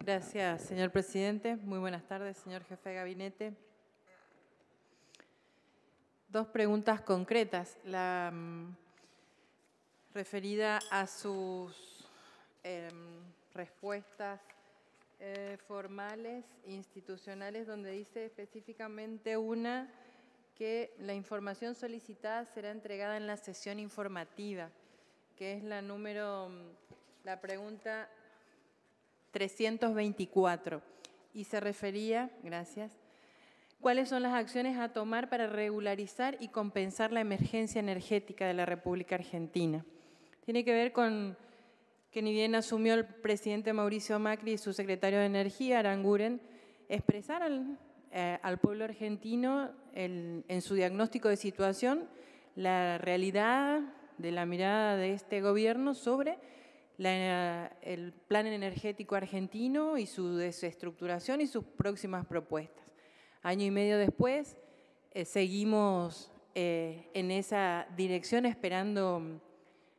Gracias, señor presidente. Muy buenas tardes, señor jefe de gabinete. Dos preguntas concretas. La referida a sus respuestas formales, institucionales, donde dice específicamente una que la información solicitada será entregada en la sesión informativa, que es la pregunta 324, y se refería, gracias, ¿cuáles son las acciones a tomar para regularizar y compensar la emergencia energética de la República Argentina? Tiene que ver con que ni bien asumió el presidente Mauricio Macri y su secretario de Energía, Aranguren, expresar al pueblo argentino en su diagnóstico de situación la realidad de la mirada de este gobierno sobre el plan energético argentino y su desestructuración y sus próximas propuestas. Año y medio después, seguimos en esa dirección esperando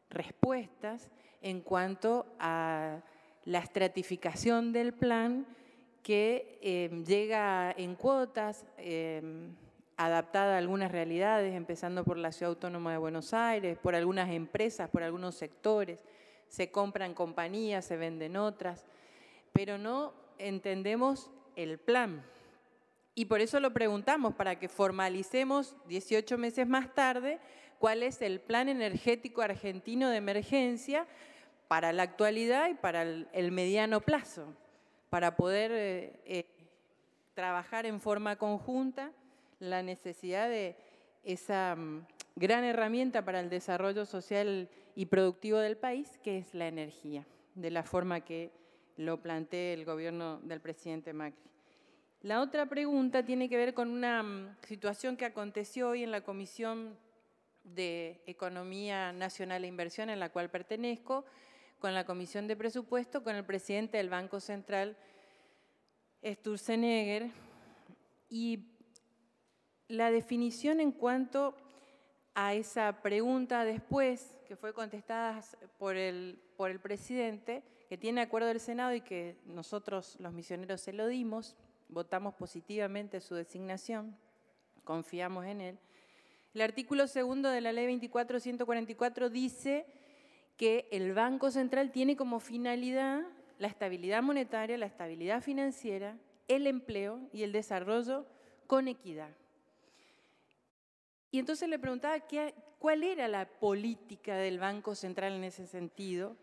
respuestas en cuanto a la estratificación del plan que llega en cuotas, adaptada a algunas realidades, empezando por la Ciudad Autónoma de Buenos Aires, por algunas empresas, por algunos sectores. Se compran compañías, se venden otras, pero no entendemos el plan. Y por eso lo preguntamos, para que formalicemos 18 meses más tarde cuál es el plan energético argentino de emergencia para la actualidad y para el mediano plazo, para poder trabajar en forma conjunta la necesidad de esa gran herramienta para el desarrollo social y productivo del país, que es la energía, de la forma que lo plantea el gobierno del presidente Macri. La otra pregunta tiene que ver con una situación que aconteció hoy en la Comisión de Economía Nacional e Inversión, en la cual pertenezco, con la Comisión de Presupuesto, con el presidente del Banco Central, Sturzenegger, y la definición en cuanto a esa pregunta después, que fue contestada por el presidente, que tiene acuerdo del Senado y que nosotros los misioneros se lo dimos, votamos positivamente su designación, confiamos en él. El artículo 2 de la Ley 24.144 dice que el Banco Central tiene como finalidad la estabilidad monetaria, la estabilidad financiera, el empleo y el desarrollo con equidad. Y entonces le preguntaba cuál era la política del Banco Central en ese sentido,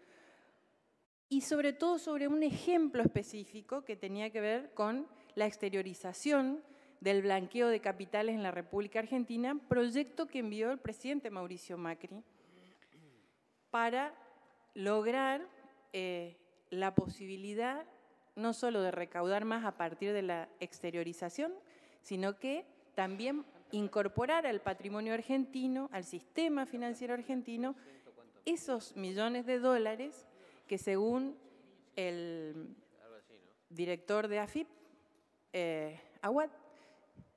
y sobre todo sobre un ejemplo específico que tenía que ver con la exteriorización del blanqueo de capitales en la República Argentina, proyecto que envió el presidente Mauricio Macri para lograr la posibilidad no solo de recaudar más a partir de la exteriorización, sino que también incorporar al patrimonio argentino, al sistema financiero argentino, esos millones de dólares que según el director de AFIP, Aguad,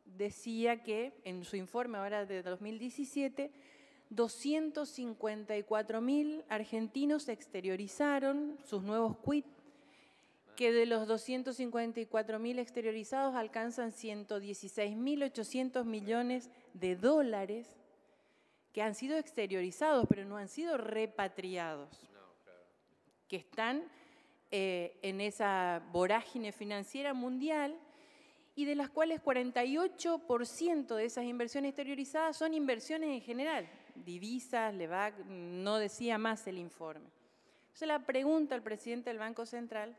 decía que en su informe ahora de 2017, 254.000 argentinos exteriorizaron sus nuevos quit, que de los 254.000 exteriorizados alcanzan 116.800 millones de dólares que han sido exteriorizados, pero no han sido repatriados, que están en esa vorágine financiera mundial, y de las cuales 48% de esas inversiones exteriorizadas son inversiones en general, divisas, LEVAC, no decía más el informe. Entonces la pregunta al presidente del Banco Central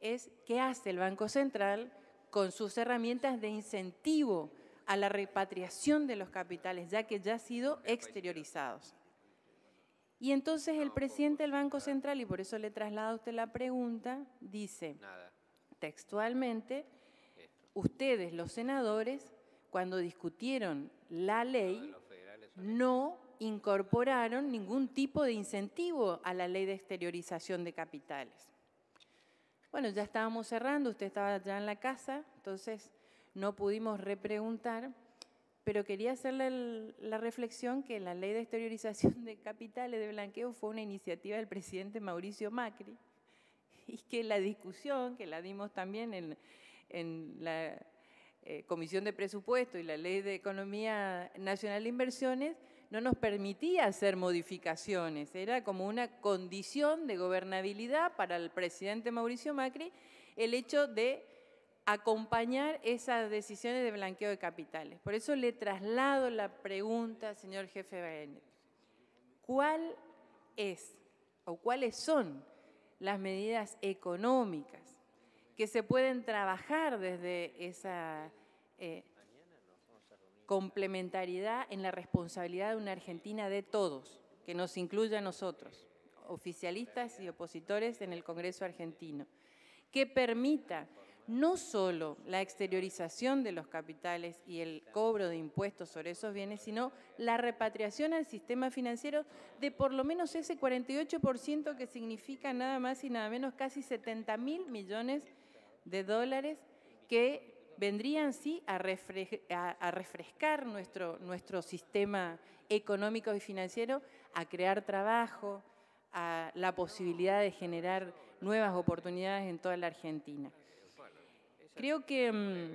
es ¿qué hace el Banco Central con sus herramientas de incentivo a la repatriación de los capitales, ya que ya han sido exteriorizados? Y entonces el presidente del Banco Central, y por eso le traslado a usted la pregunta, dice textualmente: ustedes, los senadores, cuando discutieron la ley, no incorporaron ningún tipo de incentivo a la ley de exteriorización de capitales. Bueno, ya estábamos cerrando, usted estaba ya en la casa, entonces no pudimos repreguntar, pero quería hacerle la reflexión que la ley de exteriorización de capitales de blanqueo fue una iniciativa del presidente Mauricio Macri, y que la discusión, que la dimos también en la Comisión de Presupuesto y la Ley de Economía Nacional de Inversiones, no nos permitía hacer modificaciones, era como una condición de gobernabilidad para el presidente Mauricio Macri el hecho de acompañar esas decisiones de blanqueo de capitales. Por eso le traslado la pregunta, señor jefe de gabinete. ¿Cuál es o cuáles son las medidas económicas que se pueden trabajar desde esa complementariedad en la responsabilidad de una Argentina de todos, que nos incluya a nosotros, oficialistas y opositores en el Congreso argentino, que permita no solo la exteriorización de los capitales y el cobro de impuestos sobre esos bienes, sino la repatriación al sistema financiero de por lo menos ese 48% que significa nada más y nada menos casi 70.000 millones de dólares que vendrían sí a refrescar nuestro sistema económico y financiero, a crear trabajo, a la posibilidad de generar nuevas oportunidades en toda la Argentina. Creo que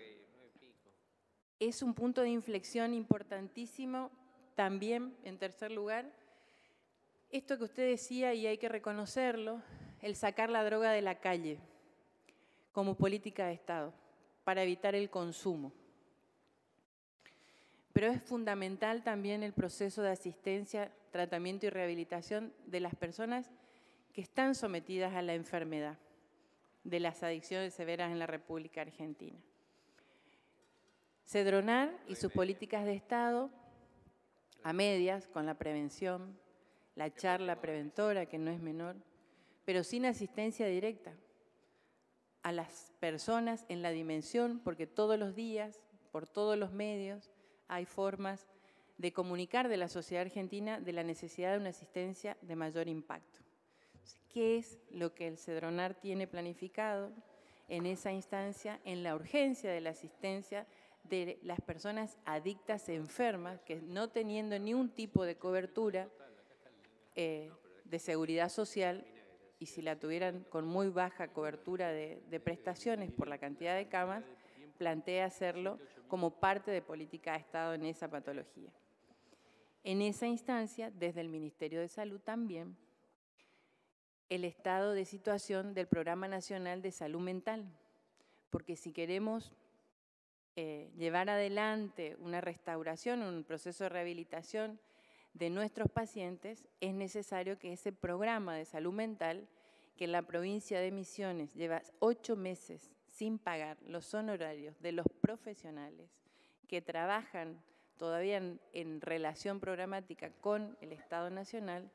es un punto de inflexión importantísimo también, en tercer lugar, esto que usted decía, y hay que reconocerlo, el sacar la droga de la calle como política de Estado para evitar el consumo. Pero es fundamental también el proceso de asistencia, tratamiento y rehabilitación de las personas que están sometidas a la enfermedad de las adicciones severas en la República Argentina. Cedronar y sus políticas de Estado a medias con la prevención, la charla preventora, que no es menor, pero sin asistencia directa a las personas en la dimensión, porque todos los días, por todos los medios, hay formas de comunicar de la sociedad argentina de la necesidad de una asistencia de mayor impacto. ¿Qué es lo que el Cedronar tiene planificado en esa instancia, en la urgencia de la asistencia de las personas adictas enfermas que no teniendo ni un tipo de cobertura de seguridad social, y si la tuvieran con muy baja cobertura de prestaciones por la cantidad de camas, plantea hacerlo como parte de política de Estado en esa patología? En esa instancia, desde el Ministerio de Salud también, el estado de situación del Programa Nacional de Salud Mental, porque si queremos llevar adelante una restauración, un proceso de rehabilitación de nuestros pacientes, es necesario que ese programa de salud mental, que en la provincia de Misiones lleva 8 meses sin pagar los honorarios de los profesionales que trabajan todavía en relación programática con el Estado Nacional,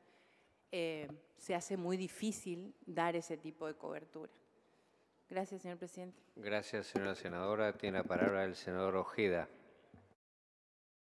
se hace muy difícil dar ese tipo de cobertura. Gracias, señor presidente. Gracias, señora senadora. Tiene la palabra el senador Ojeda.